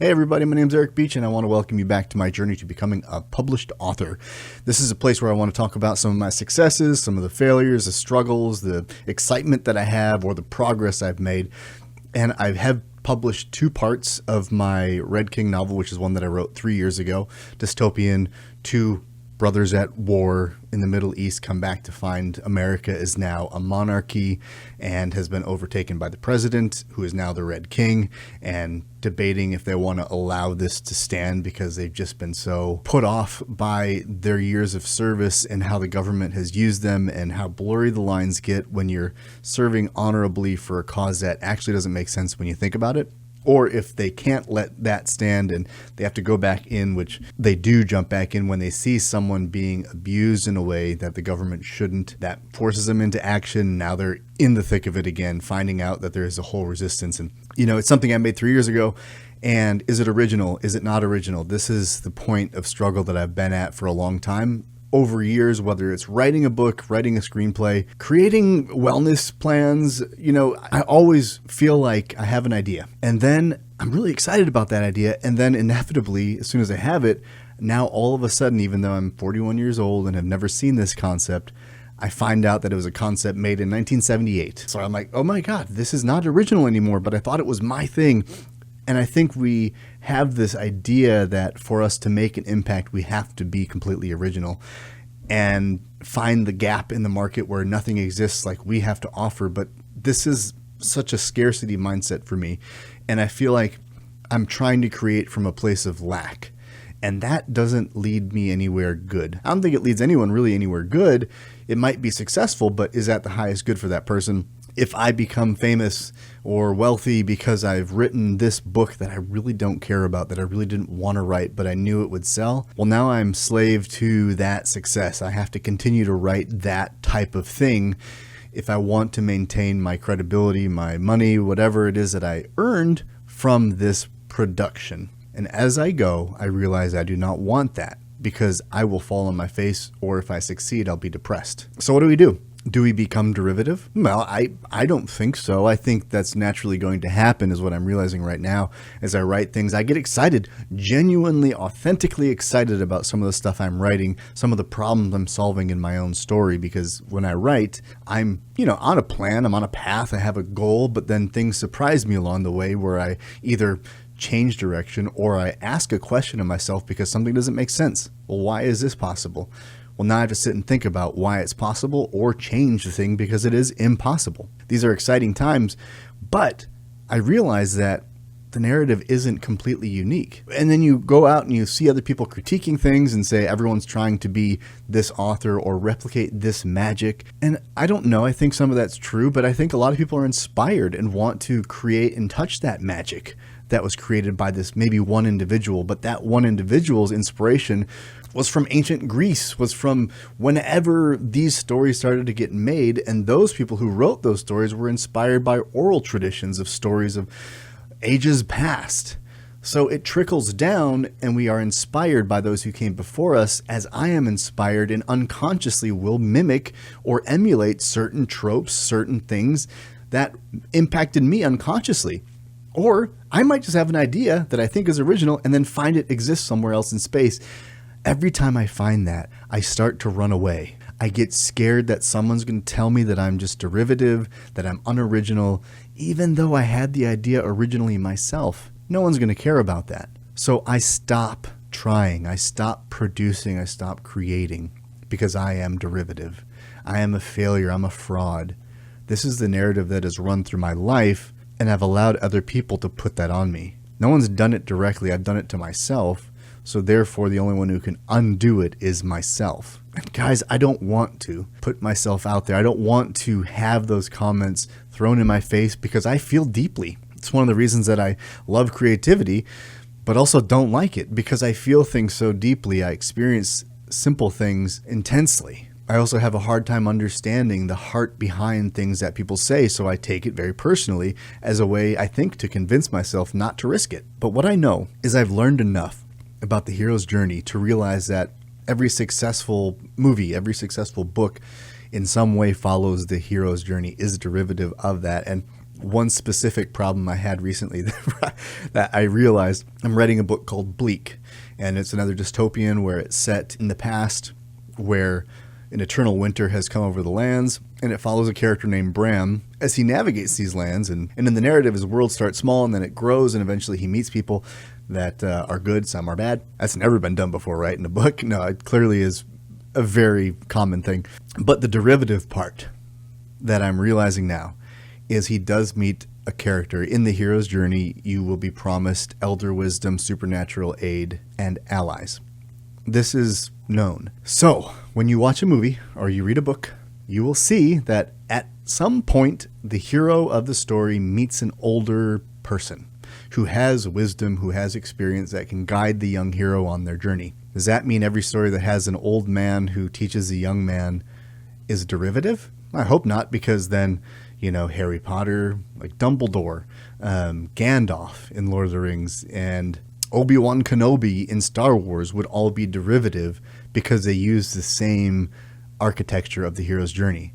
Hey everybody, my name is Eric Beach and I want to welcome you back to my journey to becoming a published author. This is a place where I want to talk about some of my successes, some of the failures, the struggles, the excitement that I have, or the progress I've made. And I have published 2 parts of my Red King novel, which is one that I wrote 3 years ago. Dystopian, 2 brothers at war in the Middle East come back to find America is now a monarchy and has been overtaken by the president, who is now the Red King, and debating if they want to allow this to stand because they've just been so put off by their years of service and how the government has used them and how blurry the lines get when you're serving honorably for a cause that actually doesn't make sense when you think about it. Or if they can't let that stand and they have to go back in, which they do jump back in when they see someone being abused in a way that the government shouldn't, that forces them into action. Now they're in the thick of it again, finding out that there is a whole resistance. And, it's something I made 3 years ago. And is it original? Is it not original? This is the point of struggle that I've been at for a long time. Over years, whether it's writing a book, writing a screenplay, creating wellness plans, I always feel like I have an idea. And then I'm really excited about that idea. And then inevitably, as soon as I have it, now all of a sudden, even though I'm 41 years old and have never seen this concept, I find out that it was a concept made in 1978. So I'm like, oh my God, this is not original anymore, but I thought it was my thing. And I think we have this idea that for us to make an impact, we have to be completely original and find the gap in the market where nothing exists like we have to offer. But this is such a scarcity mindset for me. And I feel like I'm trying to create from a place of lack. And that doesn't lead me anywhere good. I don't think it leads anyone really anywhere good. It might be successful, but is that the highest good for that person? If I become famous or wealthy because I've written this book that I really don't care about, that I really didn't want to write, but I knew it would sell, well, now I'm slave to that success. I have to continue to write that type of thing if I want to maintain my credibility, my money, whatever it is that I earned from this production. And as I go, I realize I do not want that because I will fall on my face, or if I succeed, I'll be depressed. So what do? Do we become derivative? Well, I don't think so. I think that's naturally going to happen, is what I'm realizing right now. As I write things, I get excited, genuinely, authentically excited about some of the stuff I'm writing, some of the problems I'm solving in my own story, because when I write, I'm, on a plan, I'm on a path, I have a goal, but then things surprise me along the way where I either change direction or I ask a question of myself because something doesn't make sense. Well, why is this possible? Well, now I have to sit and think about why it's possible or change the thing because it is impossible. These are exciting times, but I realize that the narrative isn't completely unique. And then you go out and you see other people critiquing things and say everyone's trying to be this author or replicate this magic. And I don't know, I think some of that's true, but I think a lot of people are inspired and want to create and touch that magic that was created by this maybe one individual, but that one individual's inspiration was from ancient Greece, was from whenever these stories started to get made, and those people who wrote those stories were inspired by oral traditions of stories of ages past. So it trickles down, and we are inspired by those who came before us, as I am inspired and unconsciously will mimic or emulate certain tropes, certain things that impacted me unconsciously. Or I might just have an idea that I think is original and then find it exists somewhere else in space. Every time I find that, I start to run away. I get scared that someone's going to tell me that I'm just derivative, that I'm unoriginal, even though I had the idea originally myself. No one's going to care about that. So I stop trying, I stop producing, I stop creating because I am derivative. I am a failure, I'm a fraud. This is the narrative that has run through my life, and I've allowed other people to put that on me. No one's done it directly, I've done it to myself. So therefore, the only one who can undo it is myself. And guys, I don't want to put myself out there. I don't want to have those comments thrown in my face because I feel deeply. It's one of the reasons that I love creativity, but also don't like it because I feel things so deeply. I experience simple things intensely. I also have a hard time understanding the heart behind things that people say, so I take it very personally as a way, I think, to convince myself not to risk it. But what I know is I've learned enough about the hero's journey to realize that every successful movie, every successful book in some way follows the hero's journey, is a derivative of that. And one specific problem I had recently that I realized. I'm writing a book called Bleak, and it's another dystopian where it's set in the past, where an eternal winter has come over the lands, and it follows a character named Bram as he navigates these lands. And in the narrative, his world starts small, and then it grows, and eventually he meets people that are good, some are bad. That's never been done before, right, in a book? No, it clearly is a very common thing. But the derivative part that I'm realizing now is he does meet a character. In the hero's journey, you will be promised elder wisdom, supernatural aid, and allies. This is known. So when you watch a movie or you read a book, you will see that at some point the hero of the story meets an older person who has wisdom, who has experience that can guide the young hero on their journey. Does that mean every story that has an old man who teaches a young man is derivative? I hope not, because then, Harry Potter, like Dumbledore, Gandalf in Lord of the Rings, and Obi-Wan Kenobi in Star Wars would all be derivative because they use the same architecture of the hero's journey.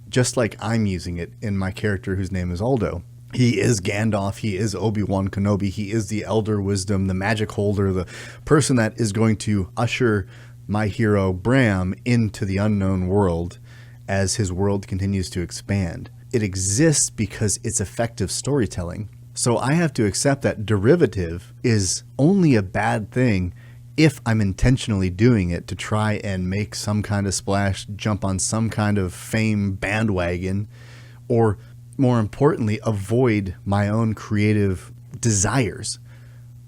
Just like I'm using it in my character whose name is Aldo. He is Gandalf, he is Obi-Wan Kenobi, he is the elder wisdom, the magic holder, the person that is going to usher my hero Bram into the unknown world as his world continues to expand. It exists because it's effective storytelling. So I have to accept that derivative is only a bad thing if I'm intentionally doing it to try and make some kind of splash, jump on some kind of fame bandwagon, or more importantly, avoid my own creative desires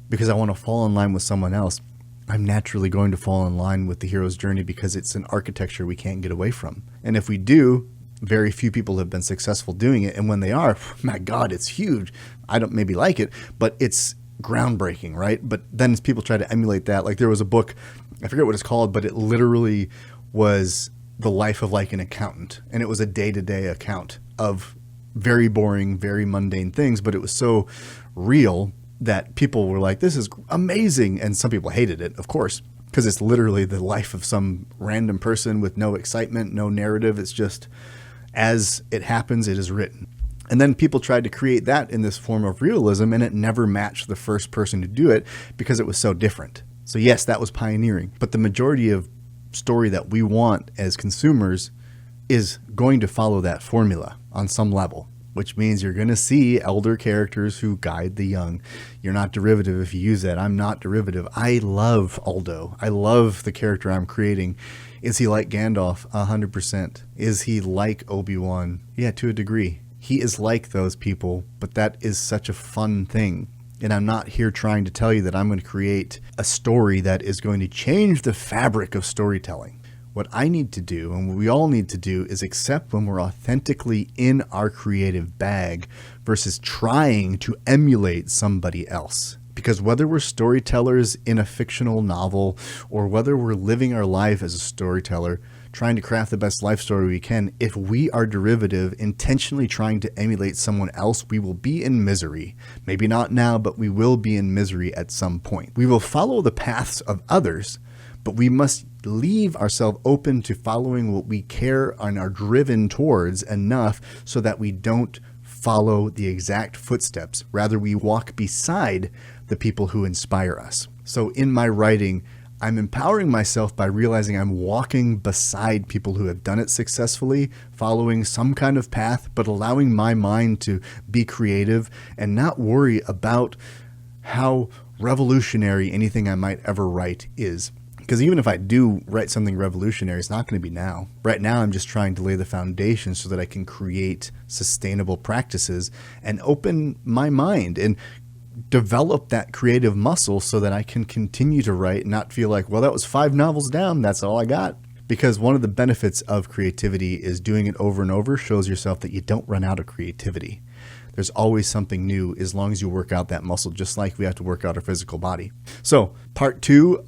because I want to fall in line with someone else. I'm naturally going to fall in line with the hero's journey because it's an architecture we can't get away from. And if we do, very few people have been successful doing it. And when they are, my God, it's huge. I don't maybe like it, but it's groundbreaking, right? But then as people try to emulate that, like there was a book, I forget what it's called, but it literally was the life of like an accountant. And it was a day-to-day account of very boring, very mundane things, but it was so real that people were like, this is amazing. And some people hated it, of course, because it's literally the life of some random person with no excitement, no narrative. It's just as it happens, it is written. And then people tried to create that in this form of realism, and it never matched the first person to do it because it was so different. So yes, that was pioneering. But the majority of story that we want as consumers is going to follow that formula on some level, which means you're going to see elder characters who guide the young. You're not derivative if you use that. I'm not derivative. I love Aldo. I love the character I'm creating. Is he like Gandalf? 100%. Is he like Obi-Wan? Yeah, to a degree. He is like those people, but that is such a fun thing. And I'm not here trying to tell you that I'm going to create a story that is going to change the fabric of storytelling. What I need to do, and what we all need to do, is accept when we're authentically in our creative bag versus trying to emulate somebody else. Because whether we're storytellers in a fictional novel or whether we're living our life as a storyteller, trying to craft the best life story we can, if we are derivative, intentionally trying to emulate someone else, we will be in misery. Maybe not now, but we will be in misery at some point. We will follow the paths of others, but we must leave ourselves open to following what we care and are driven towards enough so that we don't follow the exact footsteps. Rather, we walk beside the people who inspire us. So in my writing, I'm empowering myself by realizing I'm walking beside people who have done it successfully, following some kind of path, but allowing my mind to be creative and not worry about how revolutionary anything I might ever write is. Because even if I do write something revolutionary, it's not going to be now. Right now, I'm just trying to lay the foundation so that I can create sustainable practices and open my mind and develop that creative muscle so that I can continue to write and not feel like, well, that was 5 novels down. That's all I got. Because one of the benefits of creativity is doing it over and over shows yourself that you don't run out of creativity. There's always something new as long as you work out that muscle, just like we have to work out our physical body. So part 2,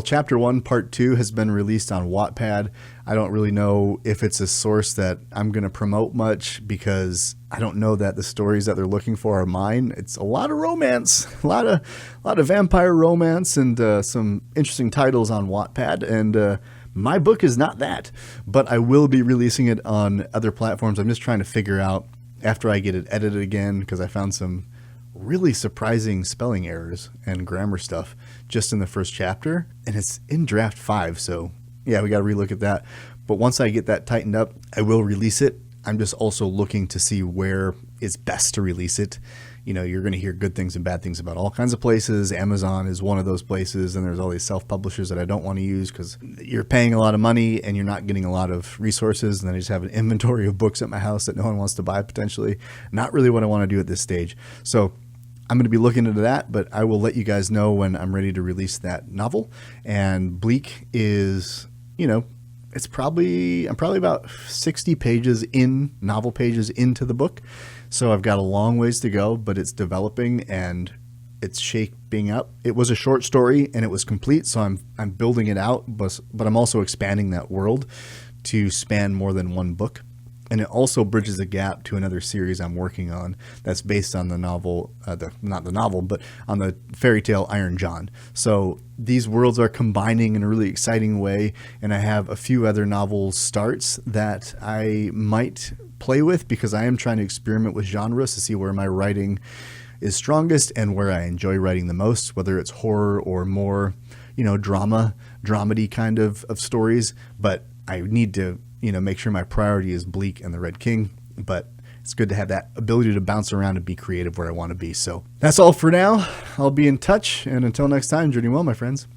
chapter 1, part 2 has been released on Wattpad. I don't really know if it's a source that I'm going to promote much because I don't know that the stories that they're looking for are mine. It's a lot of romance, a lot of vampire romance and some interesting titles on Wattpad. And my book is not that, but I will be releasing it on other platforms. I'm just trying to figure out after I get it edited again, because I found some really surprising spelling errors and grammar stuff just in the first chapter, and it's in draft 5, so yeah, we got to relook at that. But once I get that tightened up, I will release it. I'm just also looking to see where it's best to release it. You know, you're going to hear good things and bad things about all kinds of places. Amazon is one of those places, and there's all these self-publishers that I don't want to use because you're paying a lot of money and you're not getting a lot of resources, and then I just have an inventory of books at my house that no one wants to buy potentially. Not really what I want to do at this stage. So I'm going to be looking into that, but I will let you guys know when I'm ready to release that novel. And Bleak is, you know, I'm probably about 60 pages in, novel pages into the book. So I've got a long ways to go, but it's developing and it's shaping up. It was a short story and it was complete, so I'm building it out, but I'm also expanding that world to span more than one book. And it also bridges a gap to another series I'm working on that's based on the novel, not the novel, but on the fairy tale Iron John. So these worlds are combining in a really exciting way, and I have a few other novel starts that I might play with because I am trying to experiment with genres to see where my writing is strongest and where I enjoy writing the most, whether it's horror or more, you know, dramedy kind of stories. But I need to, you know, make sure my priority is Bleak and the Red King, but it's good to have that ability to bounce around and be creative where I want to be. So that's all for now. I'll be in touch, and until next time, journey well, my friends.